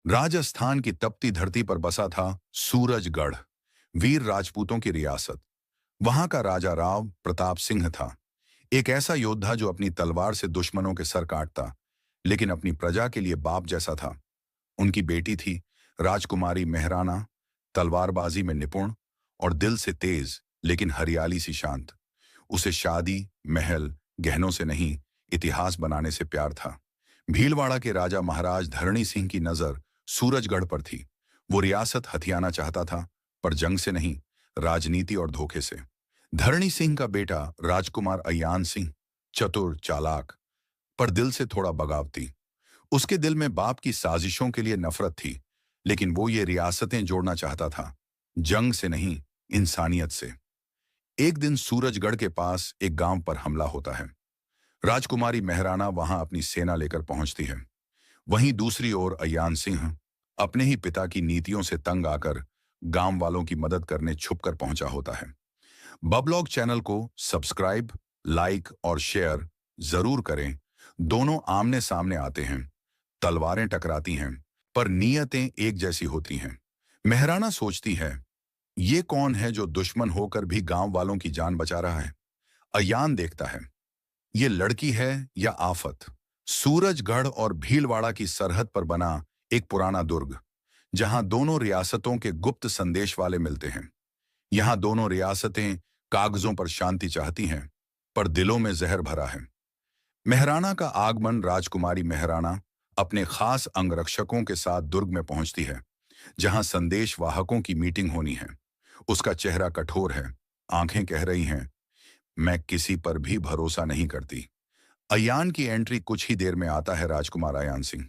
राजस्थान की तपती धरती पर बसा था सूरजगढ़, वीर राजपूतों की रियासत। वहां का राजा राव प्रताप सिंह था, एक ऐसा योद्धा जो अपनी तलवार से दुश्मनों के सर काटता, लेकिन अपनी प्रजा के लिए बाप जैसा था। उनकी बेटी थी राजकुमारी मेहराना, तलवारबाजी में निपुण और दिल से तेज, लेकिन हरियाली सी शांत। उसे शादी, महल, गहनों से नहीं, इतिहास बनाने से प्यार था। भीलवाड़ा के राजा महाराज धरणी सिंह की नजर सूरजगढ़ पर थी। वो रियासत हथियाना चाहता था, पर जंग से नहीं, राजनीति और धोखे से। धरणी सिंह का बेटा राजकुमार अयान सिंह चतुर, चालाक, पर दिल से थोड़ा बगावती। उसके दिल में बाप की साजिशों के लिए नफरत थी, लेकिन वो ये रियासतें जोड़ना चाहता था, जंग से नहीं, इंसानियत से। एक दिन सूरजगढ़ के पास एक गांव पर हमला होता है। राजकुमारी मेहराना वहां अपनी सेना लेकर पहुंचती है। वहीं दूसरी ओर अयान सिंह अपने ही पिता की नीतियों से तंग आकर गांव वालों की मदद करने छुपकर पहुंचा होता है। बबलॉग चैनल को सब्सक्राइब, लाइक और शेयर जरूर करें। दोनों आमने सामने आते हैं, तलवारें टकराती हैं, पर नीयतें एक जैसी होती हैं। मेहराना सोचती है, ये कौन है जो दुश्मन होकर भी गांव वालों की जान बचा रहा है? अयान देखता है, ये लड़की है या आफत। सूरजगढ़ और भीलवाड़ा की सरहद पर बना एक पुराना दुर्ग, जहां दोनों रियासतों के गुप्त संदेश वाले मिलते हैं। यहां दोनों रियासतें कागजों पर शांति चाहती हैं, पर दिलों में जहर भरा है। मेहराना का आगमन, राजकुमारी मेहराना अपने खास अंगरक्षकों के साथ दुर्ग में पहुंचती है, जहां संदेश वाहकों की मीटिंग होनी है। उसका चेहरा कठोर है, आंखें कह रही हैं, मैं किसी पर भी भरोसा नहीं करती। अयान की एंट्री कुछ ही देर में आता है। राजकुमार अयान सिंह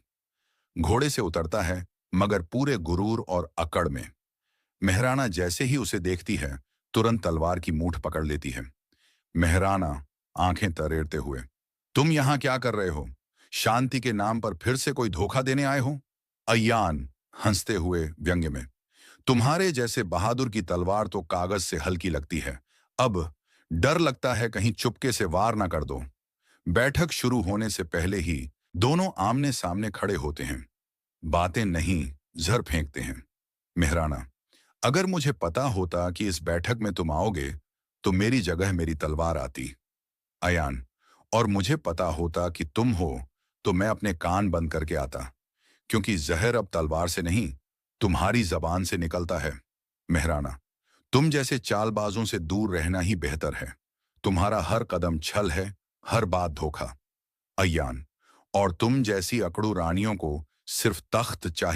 घोड़े से उतरता है, मगर पूरे गुरूर और अकड़ में। मेहराना जैसे ही उसे देखती है, तुरंत तलवार की मूठ पकड़ लेती है। मेहराना आंखें तरेरते हुए, तुम यहां क्या कर रहे हो? शांति के नाम पर फिर से कोई धोखा देने आए हो? अयान हंसते हुए व्यंग्य में, तुम्हारे जैसे बहादुर की तलवार तो कागज से हल्की लगती है। अब डर लगता है कहीं चुपके से वार ना कर दो। बैठक शुरू होने से पहले ही दोनों आमने सामने खड़े होते हैं। बातें नहीं, जहर फेंकते हैं। मेहराना, अगर मुझे पता होता कि इस बैठक में तुम आओगे, तो मेरी जगह मेरी तलवार आती। अयान, और मुझे पता होता कि तुम हो, तो मैं अपने कान बंद करके आता, क्योंकि जहर अब तलवार से नहीं, तुम्हारी जबान से निकलता है। मेहराना, तुम जैसे चालबाजों से दूर रहना ही बेहतर है। तुम्हारा हर कदम छल है, हर बात धोखा। अयान, और तुम जैसी अकड़ू रानियों को सिर्फ तख्त चाहिए।